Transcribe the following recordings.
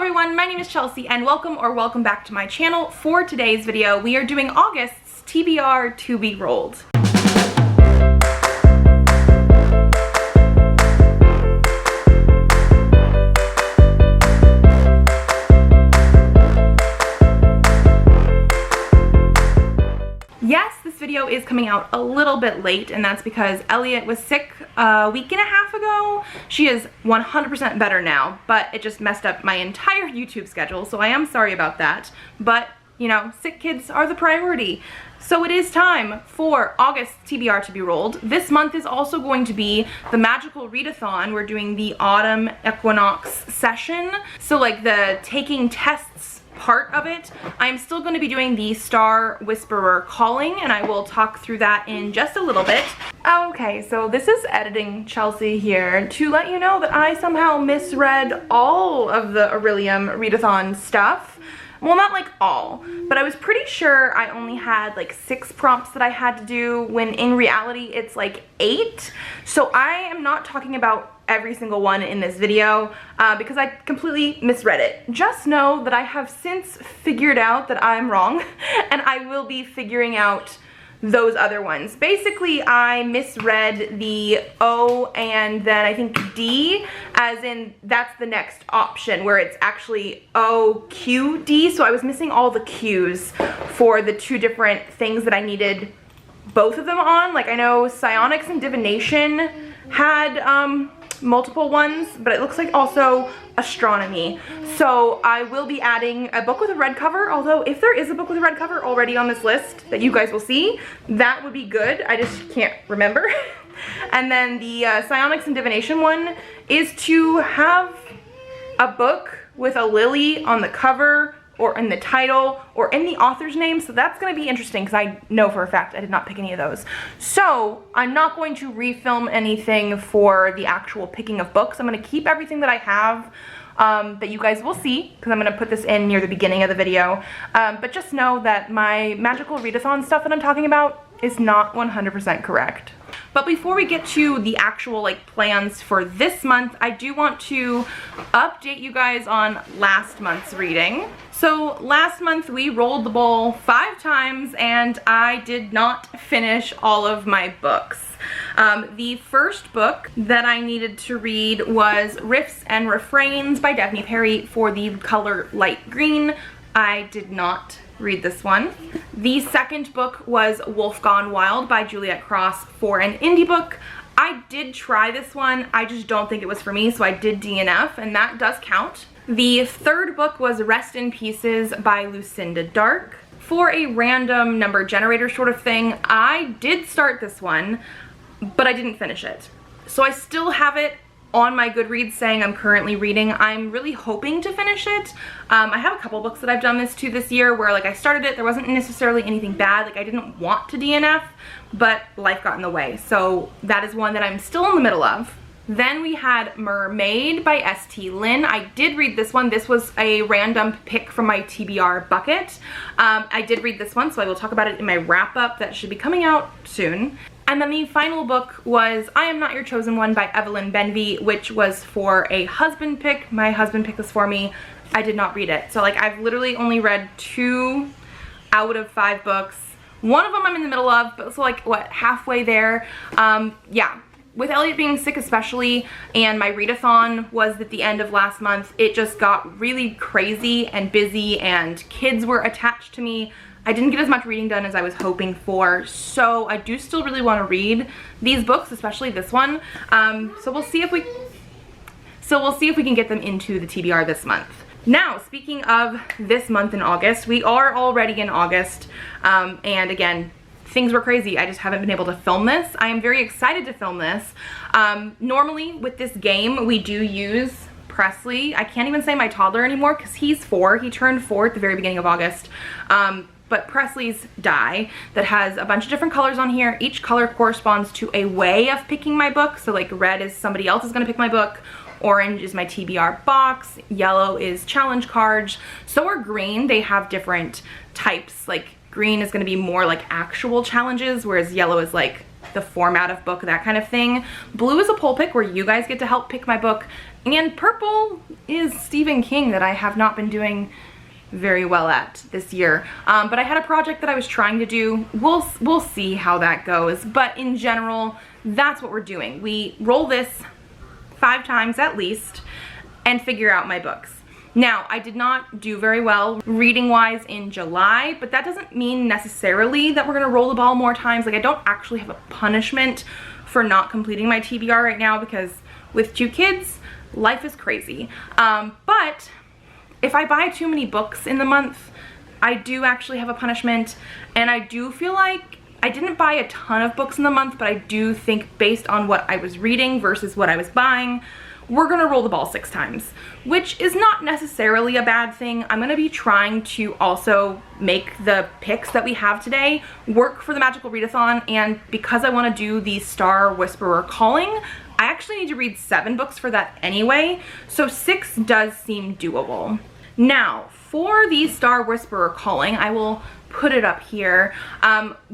everyone, my name is Chelsea and welcome back to my channel. For today's video, we are doing August's TBR to be rolled. Yes, this video is coming out a little bit late, and that's because Elliot was sick a week and a half ago. She is 100% better now, but it just messed up my entire YouTube schedule, so I am sorry about that. But, you know, sick kids are the priority. So it is time for August TBR to be rolled. This month is also going to be the magical readathon. We're doing the autumn equinox session. So like the taking tests part of it. I'm still going to be doing the Star Whisperer calling, and I will talk through that in just a little bit. Okay, so this is editing Chelsea here to let you know that I somehow misread all of the Orilium Readathon stuff. Well, not like all, but I was pretty sure I only had like 6 prompts that I had to do, when in reality it's like 8. So I am not talking about every single one in this video because I completely misread it. Just know that I have since figured out that I'm wrong, and I will be figuring out those other ones. Basically, I misread the O and then I think D, as in that's the next option, where it's actually OQD. So I was missing all the Q's for the 2 different things that I needed both of them on. Like, I know psionics and divination had multiple ones, but it looks like also astronomy. So I will be adding a book with a red cover, although if there is a book with a red cover already on this list that you guys will see, that would be good. I just can't remember. And then the psionics and divination one is to have a book with a lily on the cover, or in the title, or in the author's name. So that's going to be interesting because I know for a fact I did not pick any of those. So I'm not going to refilm anything for the actual picking of books. I'm going to keep everything that I have that you guys will see, because I'm going to put this in near the beginning of the video. But just know that my magical readathon stuff that I'm talking about is not 100% correct. But before we get to the actual like plans for this month, I do want to update you guys on last month's reading. So last month we rolled the bowl 5 times and I did not finish all of my books. The first book that I needed to read was Riffs and Refrains by Daphne Perry for the color light green. I did not read this one. The second book was Wolf Gone Wild by Juliet Cross for an indie book. I did try this one, I just don't think it was for me, so I did DNF, and that does count. The third book was Rest in Pieces by Lucinda Dark. For a random number generator sort of thing, I did start this one, but I didn't finish it. So I still have it on my Goodreads saying I'm currently reading. I'm really hoping to finish it. I have a couple books that I've done this to this year where like I started it, there wasn't necessarily anything bad, like I didn't want to DNF, but life got in the way. So that is one that I'm still in the middle of. Then we had Mermaid by S.T. Lin. I did read this one. This was a random pick from my TBR bucket. I did read this one, so I will talk about it in my wrap-up that should be coming out soon. And then the final book was I Am Not Your Chosen One by Evelyn Benvey, which was for a husband pick. My husband picked this for me. I did not read it. So like I've literally only read 2 out of 5 books. One of them I'm in the middle of, but so like what, halfway there. Yeah. With Elliot being sick especially, and my readathon was at the end of last month, it just got really crazy and busy and kids were attached to me. I didn't get as much reading done as I was hoping for, so I do still really want to read these books, especially this one. So we'll see if we can get them into the TBR this month. Now, speaking of this month in August, we are already in August, and again, things were crazy. I just haven't been able to film this. I am very excited to film this. Normally with this game, we do use Presley. I can't even say my toddler anymore because he's 4. He turned 4 at the very beginning of August. But Presley's die that has a bunch of different colors on here. Each color corresponds to a way of picking my book. So like red is somebody else is gonna pick my book. Orange is my TBR box. Yellow is challenge cards. So are green. They have different types. Like green is gonna be more like actual challenges, whereas yellow is like the format of book, that kind of thing. Blue is a poll pick where you guys get to help pick my book. And purple is Stephen King that I have not been doing very well at this year. But I had a project that I was trying to do. We'll see how that goes. But in general, that's what we're doing. We roll this 5 times at least and figure out my books. Now, I did not do very well reading-wise in July, but that doesn't mean necessarily that we're gonna roll the ball more times. Like, I don't actually have a punishment for not completing my TBR right now because with 2 kids, life is crazy. But if I buy too many books in the month, I do actually have a punishment, and I do feel like I didn't buy a ton of books in the month, but I do think based on what I was reading versus what I was buying, we're gonna roll the ball 6 times, which is not necessarily a bad thing. I'm gonna be trying to also make the picks that we have today work for the Magical Readathon, and because I wanna do the Star Whisperer Calling, I actually need to read 7 books for that anyway, so 6 does seem doable. Now, for the Star Whisperer Calling, I will put it up here.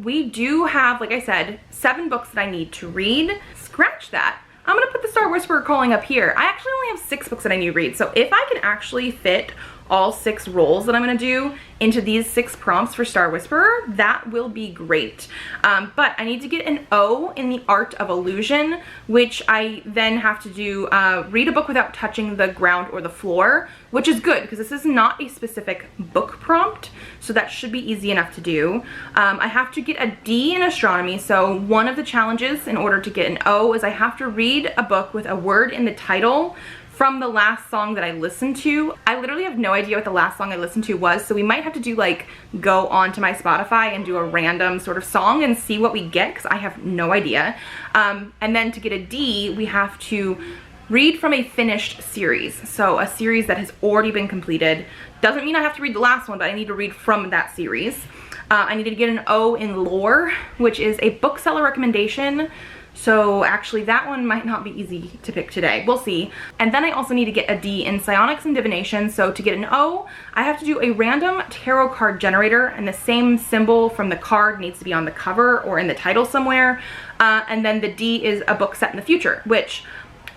We do have, like I said, 7 books that I need to read. Scratch that. I'm gonna put the Star Whisperer Calling up here. I actually only have 6 books that I need to read, so if I can actually fit all 6 rolls that I'm gonna do into these 6 prompts for Star Whisperer, that will be great. But I need to get an O in the Art of Illusion, which I then have to do read a book without touching the ground or the floor, which is good because this is not a specific book prompt, so that should be easy enough to do. I have to get a D in astronomy, so one of the challenges in order to get an O is I have to read a book with a word in the title from the last song that I listened to. I literally have no idea what the last song I listened to was, so we might have to do like go onto my Spotify and do a random sort of song and see what we get because I have no idea. And then to get a D, we have to read from a finished series. So a series that has already been completed. Doesn't mean I have to read the last one, but I need to read from that series. I needed to get an O in lore, which is a bookseller recommendation. So actually that one might not be easy to pick today. We'll see. And then I also need to get a D in psionics and divination. So to get an O, I have to do a random tarot card generator, and the same symbol from the card needs to be on the cover or in the title somewhere. And then the D is a book set in the future, which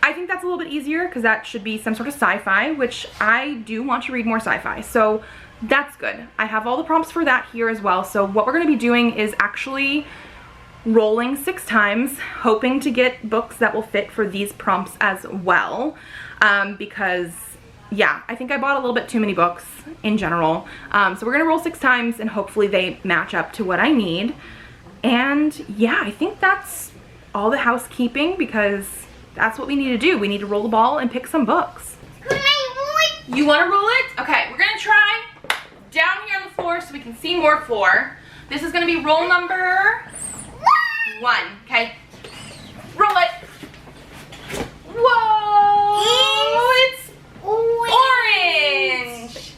I think that's a little bit easier because that should be some sort of sci-fi, which I do want to read more sci-fi. So that's good. I have all the prompts for that here as well. So what we're going to be doing is actually rolling 6 times, hoping to get books that will fit for these prompts as well, because yeah, I think I bought a little bit too many books in general. So we're gonna roll 6 times and hopefully they match up to what I need. And yeah, I think that's all the housekeeping because that's what we need to do. We need to roll the ball and pick some books. Can I roll it? You wanna roll it? Okay, we're gonna try down here on the floor so we can see more floor. This is gonna be roll number 1, okay? Roll it. Whoa! It's orange!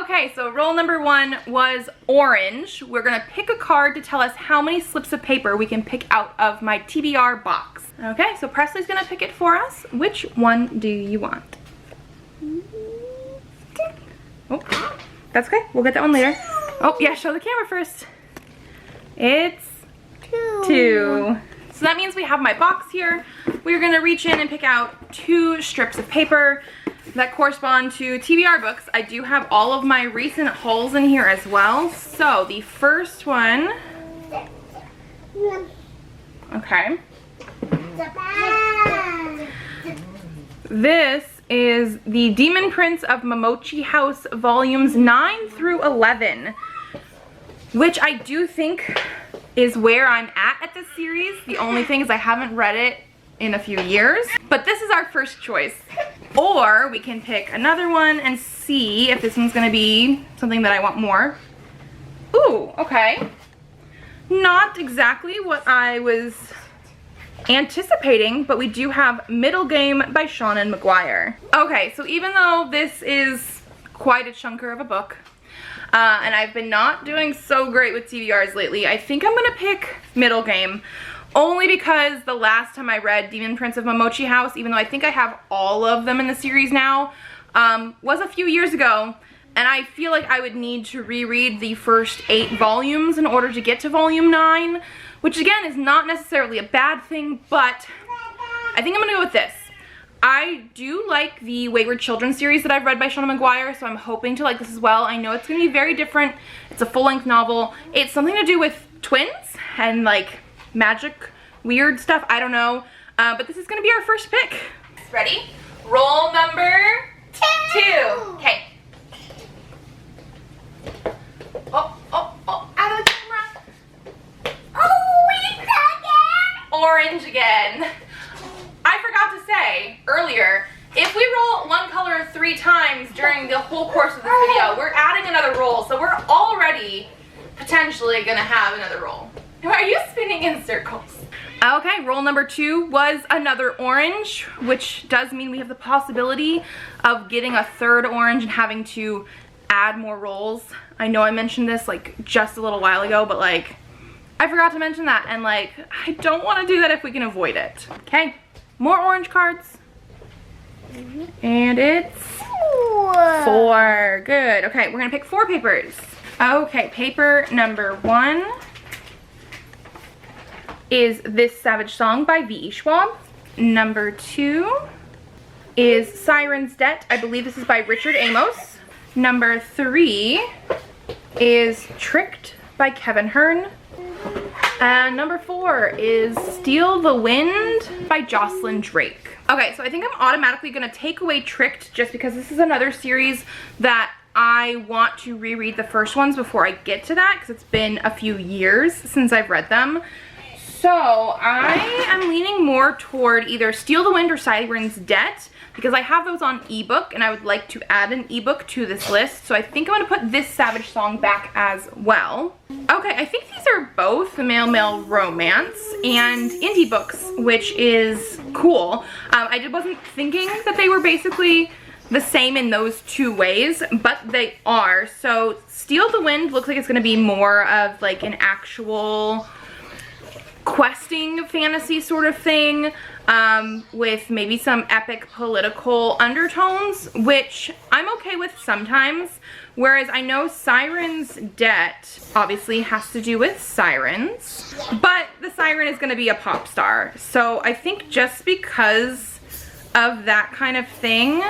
Okay, so roll number 1 was orange. We're gonna pick a card to tell us how many slips of paper we can pick out of my TBR box. Okay, so Presley's gonna pick it for us. Which one do you want? Oh, that's okay. We'll get that one later. Oh, yeah, show the camera first. It's 2. So that means we have my box here. We're gonna reach in and pick out 2 strips of paper that correspond to TBR books. I do have all of my recent hauls in here as well. So the first one, okay. This is the Demon Prince of Momochi House volumes 9 through 11, which I do think is where I'm at this series. The only thing is I haven't read it in a few years, but this is our first choice. Or we can pick another one and see if this one's gonna be something that I want more. Ooh, okay. Not exactly what I was anticipating, but we do have Middle Game by Seanan McGuire. Okay, so even though this is quite a chunker of a book, and I've been not doing so great with TBRs lately, I think I'm gonna pick Middle Game, only because the last time I read Demon Prince of Momochi House, even though I think I have all of them in the series now, was a few years ago, and I feel like I would need to reread the first 8 volumes in order to get to volume 9, which again is not necessarily a bad thing, but I think I'm gonna go with this. I do like the Wayward Children series that I've read by Shauna McGuire, so I'm hoping to like this as well. I know it's going to be very different. It's a full-length novel. It's something to do with twins and like magic, weird stuff. I don't know. But this is going to be our first pick. Ready? Roll number 2. Okay. Oh, out of the camera. Oh, it's again. Orange again. I forgot to say earlier, if we roll one color 3 times during the whole course of this video, we're adding another roll, so we're already potentially gonna have another roll. Why are you spinning in circles? Okay, roll number 2 was another orange, which does mean we have the possibility of getting a 3rd orange and having to add more rolls. I know I mentioned this like just a little while ago, but like I forgot to mention that, and like I don't want to do that if we can avoid it. Okay, more orange cards. And it's 4. Good. Okay, we're gonna pick 4 papers. Okay, paper number 1 is This Savage Song by V.E. Schwab. Number 2 is Siren's Debt. I believe this is by Richard Amos. Number 3 is Tricked by Kevin Hearn. And number 4 is Steal the Wind by Jocelyn Drake. Okay, so I think I'm automatically gonna take away Tricked just because this is another series that I want to reread the first ones before I get to that because it's been a few years since I've read them. So I am leaning more toward either Steal the Wind or Siren's Debt because I have those on ebook and I would like to add an ebook to this list. So I think I'm gonna put This Savage Song back as well. Okay, I think these are both male romance and indie books, which is cool. I wasn't thinking that they were basically the same in those 2 ways, but they are. So Steal the Wind looks like it's gonna be more of like an actual questing fantasy sort of thing, with maybe some epic political undertones, which I'm okay with sometimes. Whereas I know Siren's Debt obviously has to do with sirens, but the siren is going to be a pop star. So I think just because of that kind of thing,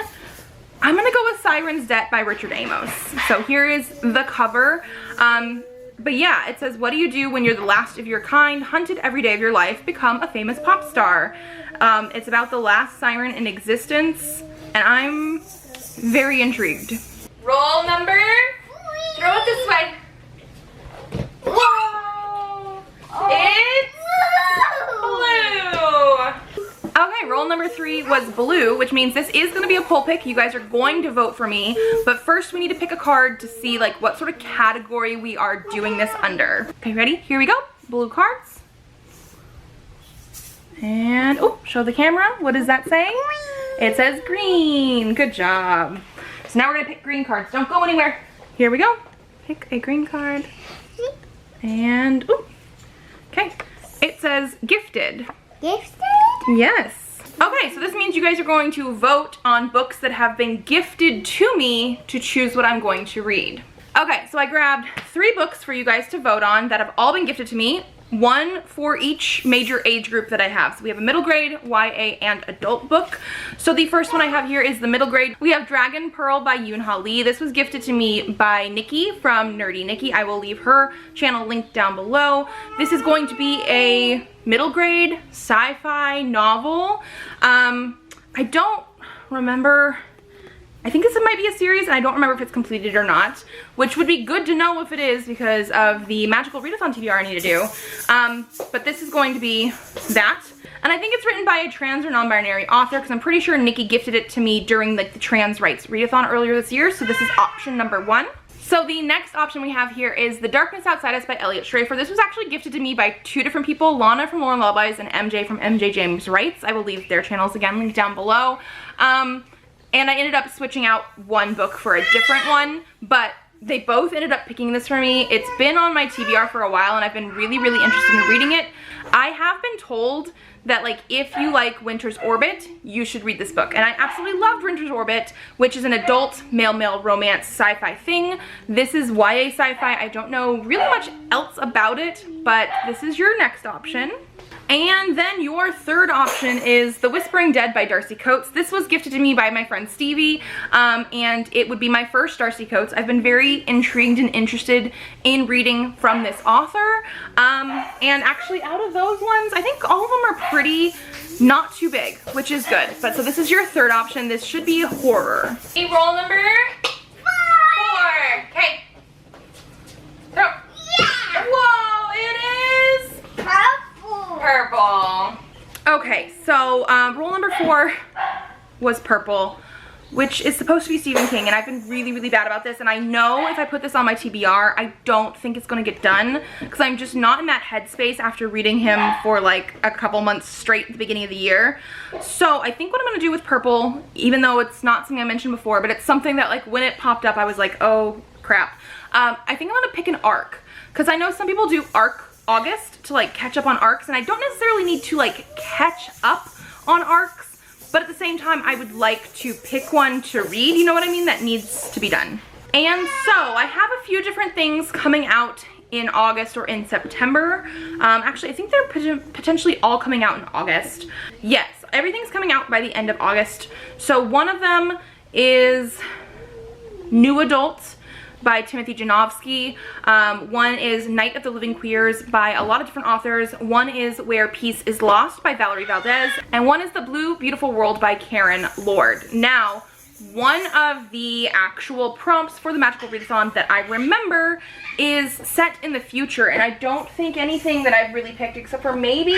I'm going to go with Siren's Debt by Richard Amos. So here is the cover. But yeah, it says, what do you do when you're the last of your kind, hunted every day of your life, become a famous pop star? It's about the last siren in existence, and I'm very intrigued. Roll number, throw it this way. Whoa! It's blue! Okay, roll number 3 was blue, which means this is going to be a poll pick. You guys are going to vote for me, but first we need to pick a card to see like what sort of category we are doing this under. Okay, ready? Here we go. Blue cards. And, oh, show the camera. What does that say? It says green. Good job. So now we're going to pick green cards. Don't go anywhere. Here we go. Pick a green card. And, oh, okay. It says gifted. Gifted? Yes. Okay, so this means you guys are going to vote on books that have been gifted to me to choose what I'm going to read. Okay, so I grabbed 3 books for you guys to vote on that have all been gifted to me. 1 for each major age group that I have. So we have a middle grade, YA, and adult book. So the first one I have here is the middle grade. We have Dragon Pearl by Yoon-Ha Lee. This was gifted to me by Nikki from Nerdy Nikki. I will leave her channel linked down below. This is going to be a middle grade sci-fi novel. I don't remember, I think this might be a series and I don't remember if it's completed or not, which would be good to know if it is because of the magical readathon TBR I need to do. But this is going to be that. And I think it's written by a trans or non-binary author because I'm pretty sure Nikki gifted it to me during like the trans rights readathon earlier this year. So this is option number 1. So the next option we have here is The Darkness Outside Us by Elliot Schrafer. This was actually gifted to me by 2 different people, Lana from Lauren Lullabies and MJ from MJ James Writes. I will leave their channels again linked down below. And I ended up switching out 1 book for a different one, but they both ended up picking this for me. It's been on my TBR for a while and I've been really, really interested in reading it. I have been told that like if you like Winter's Orbit, you should read this book. And I absolutely loved Winter's Orbit, which is an adult male romance sci-fi thing. This is YA sci-fi. I don't know really much else about it, but this is your next option. And then your third option is The Whispering Dead by Darcy Coates. This was gifted to me by my friend Stevie, and it would be my first Darcy Coates. I've been very intrigued and interested in reading from this author. And actually out of those ones, I think all of them are pretty not too big, which is good. But so this is your third option. This should be horror. Okay, roll number 4. Okay. Throw. Yeah. Whoa, it is purple. Okay, so roll number 4 was purple, which is supposed to be Stephen King, and I've been really, really bad about this, and I know if I put this on my TBR, I don't think it's gonna get done, because I'm just not in that headspace after reading him for like a couple months straight at the beginning of the year. So I think what I'm gonna do with purple, even though it's not something I mentioned before, but it's something that like when it popped up, I was like, oh crap. I think I'm gonna pick an arc, because I know some people do arc August to like catch up on arcs, and I don't necessarily need to like catch up on arcs, but at the same time I would like to pick one to read, you know what I mean, that needs to be done. And so I have a few different things coming out in August or in September. Actually I think they're potentially all coming out in August. Yes, everything's coming out by the end of August. So one of them is New Adult by Timothy Janowski. One is Night of the Living Queers by a lot of different authors. One is Where Peace is Lost by Valerie Valdez. And one is The Blue Beautiful World by Karen Lord. Now, one of the actual prompts for the Magical Readathon that I remember is set in the future, and I don't think anything that I've really picked except for maybe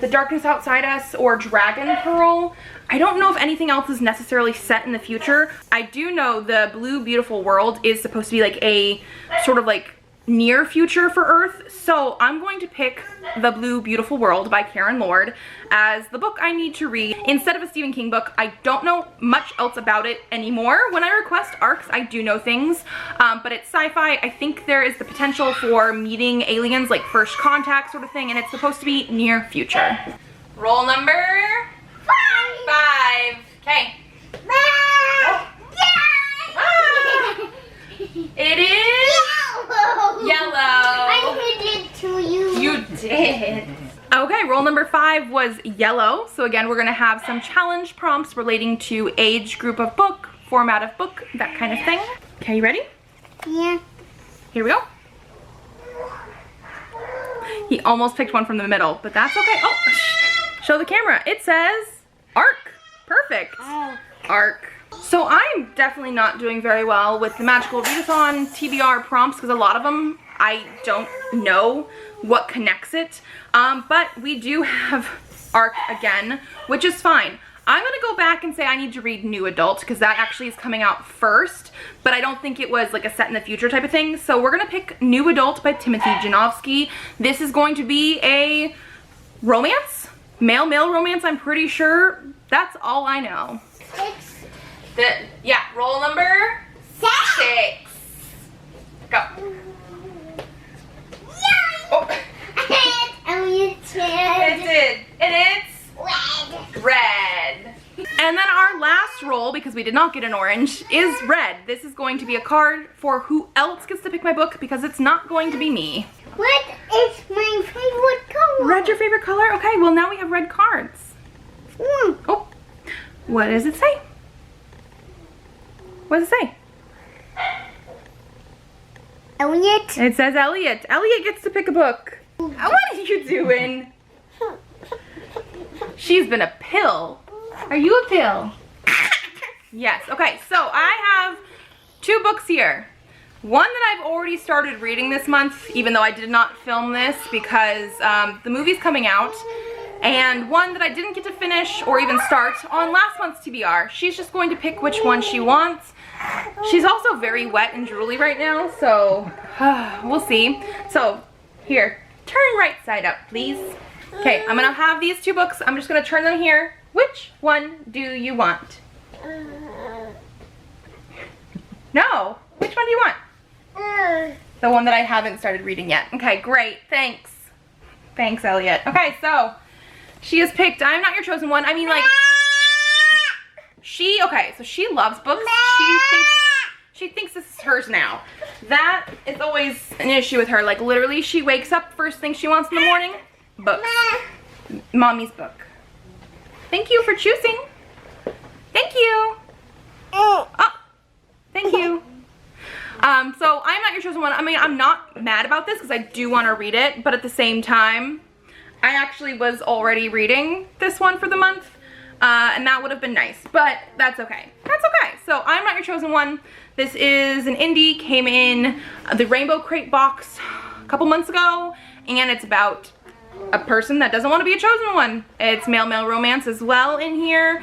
The Darkness Outside Us or Dragon Pearl. I don't know if anything else is necessarily set in the future. I do know The Blue Beautiful World is supposed to be like a sort of like near future for Earth, so I'm going to pick The Blue Beautiful World by Karen Lord as the book I need to read instead of a Stephen King book. I don't know much else about it anymore. When I request arcs, I do know things, but it's sci-fi. I think there is the potential for meeting aliens, like First Contact sort of thing, and it's supposed to be near future. Roll number 5. Okay. It is yellow. I did it to you. You did. Okay, roll number 5 was yellow. So again, we're gonna have some challenge prompts relating to age, group of book, format of book, that kind of thing. Okay, you ready? Yeah. Here we go. He almost picked one from the middle, but that's okay. Oh, show the camera. It says arc. Perfect. Oh. Arc. So I'm definitely not doing very well with the Magical Readathon TBR prompts, because a lot of them I don't know what connects it, but we do have arc again, which is fine. I'm gonna go back and say I need to read New Adult, because that actually is coming out first, but I don't think it was like a set in the future type of thing. So we're gonna pick New Adult by Timothy Janowski. This is going to be a romance, male romance, I'm pretty sure. That's all I know. Yeah, roll number 6. Go. Oh. It did. And it's red. And then our last roll, because we did not get an orange, is red. This is going to be a card for who else gets to pick my book, because it's not going to be me. Red is my favorite color. Red's your favorite color? Okay, well now we have red cards. Oh, what does it say? What does it say? Elliot. It says Elliot. Elliot gets to pick a book. What are you doing? She's been a pill. Are you a pill? Yes. Okay, so I have 2 books here. One that I've already started reading this month, even though I did not film this because the movie's coming out. And one that I didn't get to finish or even start on last month's TBR. She's just going to pick which one she wants. She's also very wet and drooly right now, so we'll see. So here, turn right side up, please. Okay, I'm gonna have these 2 books. I'm just gonna turn them here. Which one do you want? No, which one do you want? The one that I haven't started reading yet. Okay, great, thanks. Thanks, Elliot. Okay, so she has picked I'm Not Your Chosen One. I mean, like, okay, so she loves books. She thinks this is hers now. That is always an issue with her. Like, literally, she wakes up, first thing she wants in the morning, books. Mommy's book. Thank you for choosing. Thank you. Oh, thank you. So I'm not your chosen one. I mean, I'm not mad about this because I do want to read it, but at the same time, I actually was already reading this one for the month, and that would have been nice, but that's okay. That's okay. So I'm not your chosen one. This is an indie, came in the Rainbow Crate box a couple months ago, and it's about a person that doesn't want to be a chosen one. It's male-male romance as well in here.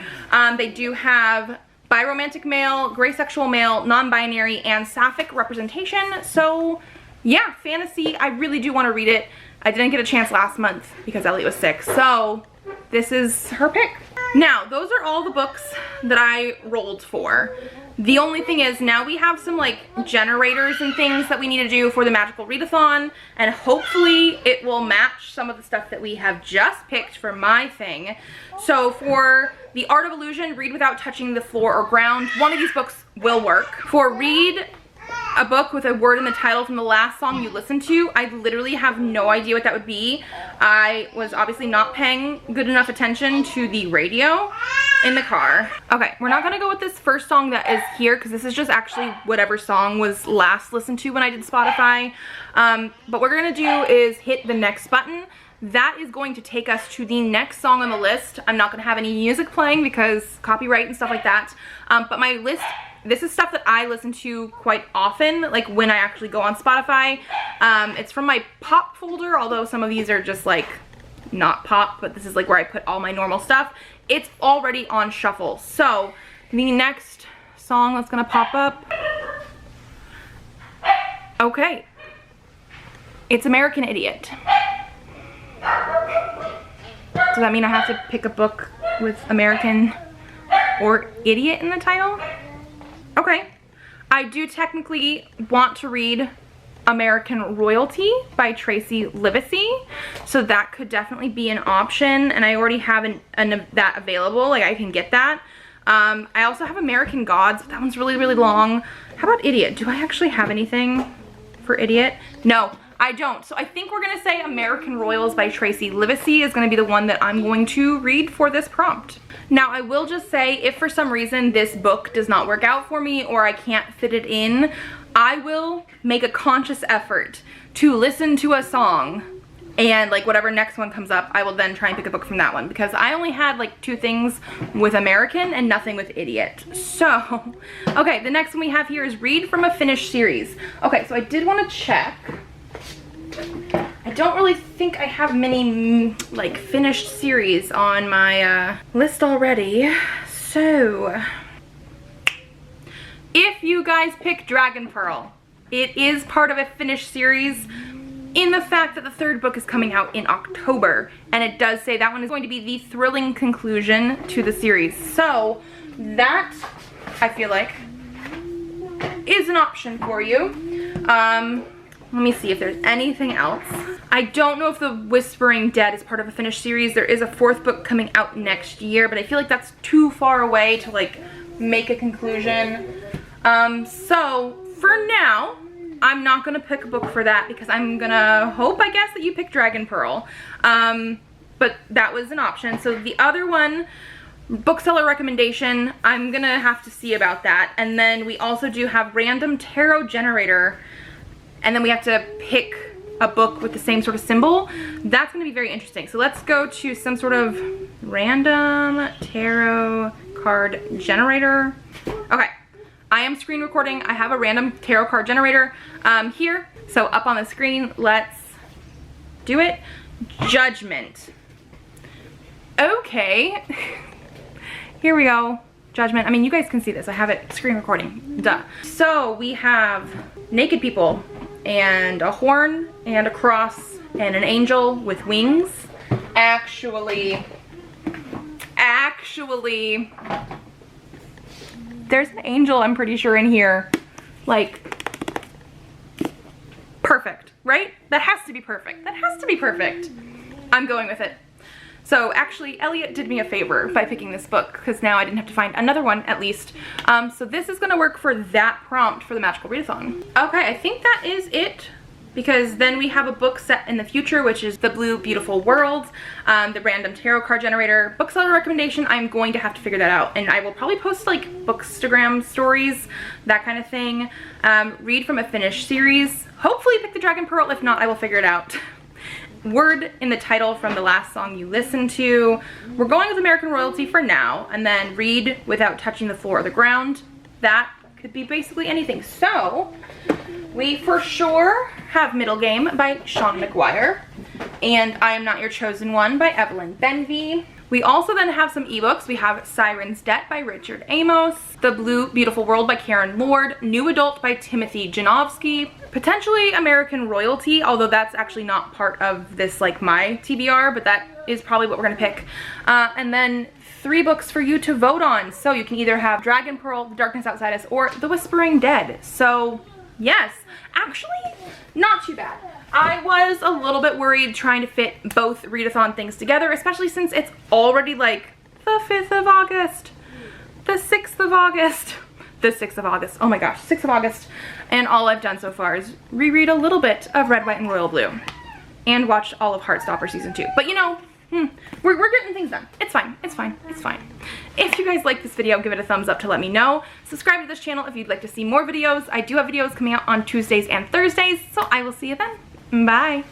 They do have biromantic male, gray sexual male, non-binary, and sapphic representation. So yeah, fantasy. I really do want to read it. I didn't get a chance last month because Elliot was sick, so this is her pick. Now, those are all the books that I rolled for. The only thing is now we have some like generators and things that we need to do for the magical readathon, and hopefully it will match some of the stuff that we have just picked for my thing. So for the Art of Illusion, read without touching the floor or ground, one of these books will work. For read a book with a word in the title from the last song you listened to, I literally have no idea what that would be. I was obviously not paying good enough attention to the radio in the car. Okay, we're not gonna go with this first song that is here because this is just actually whatever song was last listened to when I did Spotify. But what we're gonna do is hit the next button. That is going to take us to the next song on the list. I'm not gonna have any music playing because copyright and stuff like that. But my list, this is stuff that I listen to quite often, like when I actually go on Spotify. It's from my pop folder, although some of these are just like not pop, but this is like where I put all my normal stuff. It's already on shuffle. So the next song that's gonna pop up, okay, it's American Idiot. Does that mean I have to pick a book with American or idiot in the title? Okay. I do technically want to read American Royalty by Tracy Livesey, so that could definitely be an option, and I already have that available, like I can get that. I also have American Gods, but that one's really, really long. How about Idiot? Do I actually have anything for Idiot? No, I don't. So I think we're gonna say American Royals by Tracy Livesey is gonna be the one that I'm going to read for this prompt. Now I will just say, if for some reason this book does not work out for me or I can't fit it in, I will make a conscious effort to listen to a song, and like whatever next one comes up, I will then try and pick a book from that one, because I only had like 2 things with American and nothing with Idiot. So, okay, the next one we have here is read from a finished series. Okay, so I did want to check. I don't really think I have many like finished series on my list already. So if you guys pick Dragon Pearl, it is part of a finished series in the fact that the 3rd book is coming out in October, and it does say that one is going to be the thrilling conclusion to the series. So that, I feel like, is an option for you. Let me see if there's anything else. I don't know if the Whispering Dead is part of a finished series. There is a 4th book coming out next year, but I feel like that's too far away to like make a conclusion. So for now, I'm not gonna pick a book for that because I'm gonna hope, I guess, that you pick Dragon Pearl. But that was an option. So the other one, bookseller recommendation, I'm gonna have to see about that. And then we also do have Random Tarot Generator, and then we have to pick a book with the same sort of symbol. That's gonna be very interesting. So let's go to some sort of random tarot card generator. Okay, I am screen recording. I have a random tarot card generator here. So up on the screen, let's do it. Judgment. Okay, here we go. Judgment. I mean, you guys can see this. I have it screen recording. Duh. So we have naked people and a horn and a cross and an angel with wings. Actually, there's an angel, I'm pretty sure, in here. Like, perfect, right? That has to be perfect. That has to be perfect. I'm going with it. So actually, Elliot did me a favor by picking this book, because now I didn't have to find another one, at least. So this is gonna work for that prompt for the Magical Readathon. Okay, I think that is it because then we have a book set in the future, which is The Blue Beautiful World, the random tarot card generator. Bookseller recommendation, I'm going to have to figure that out, and I will probably post like Bookstagram stories, that kind of thing. Read from a finished series. Hopefully pick the Dragon Pearl. If not, I will figure it out. Word in the title from the last song you listened to. We're going with American Royalty for now, and then read without touching the floor or the ground. That could be basically anything. So we for sure have Middle Game by Sean McGuire, and I Am Not Your Chosen One by Evelyn Benvie. We also then have some ebooks. We have Siren's Debt by Richard Amos, The Blue Beautiful World by Karen Lord, New Adult by Timothy Janowski, potentially American Royalty, although that's actually not part of this like my TBR, but that is probably what we're gonna pick. And then 3 books for you to vote on. So you can either have Dragon Pearl, The Darkness Outside Us, or The Whispering Dead. So yes, actually not too bad. I was a little bit worried trying to fit both readathon things together, especially since it's already like the 5th of August, the 6th of August, the 6th of August, oh my gosh, 6th of August, and all I've done so far is reread a little bit of Red, White, and Royal Blue, and watch all of Heartstopper Season 2. But you know, we're getting things done. It's fine, it's fine, it's fine. If you guys like this video, give it a thumbs up to let me know. Subscribe to this channel if you'd like to see more videos. I do have videos coming out on Tuesdays and Thursdays, so I will see you then. Bye.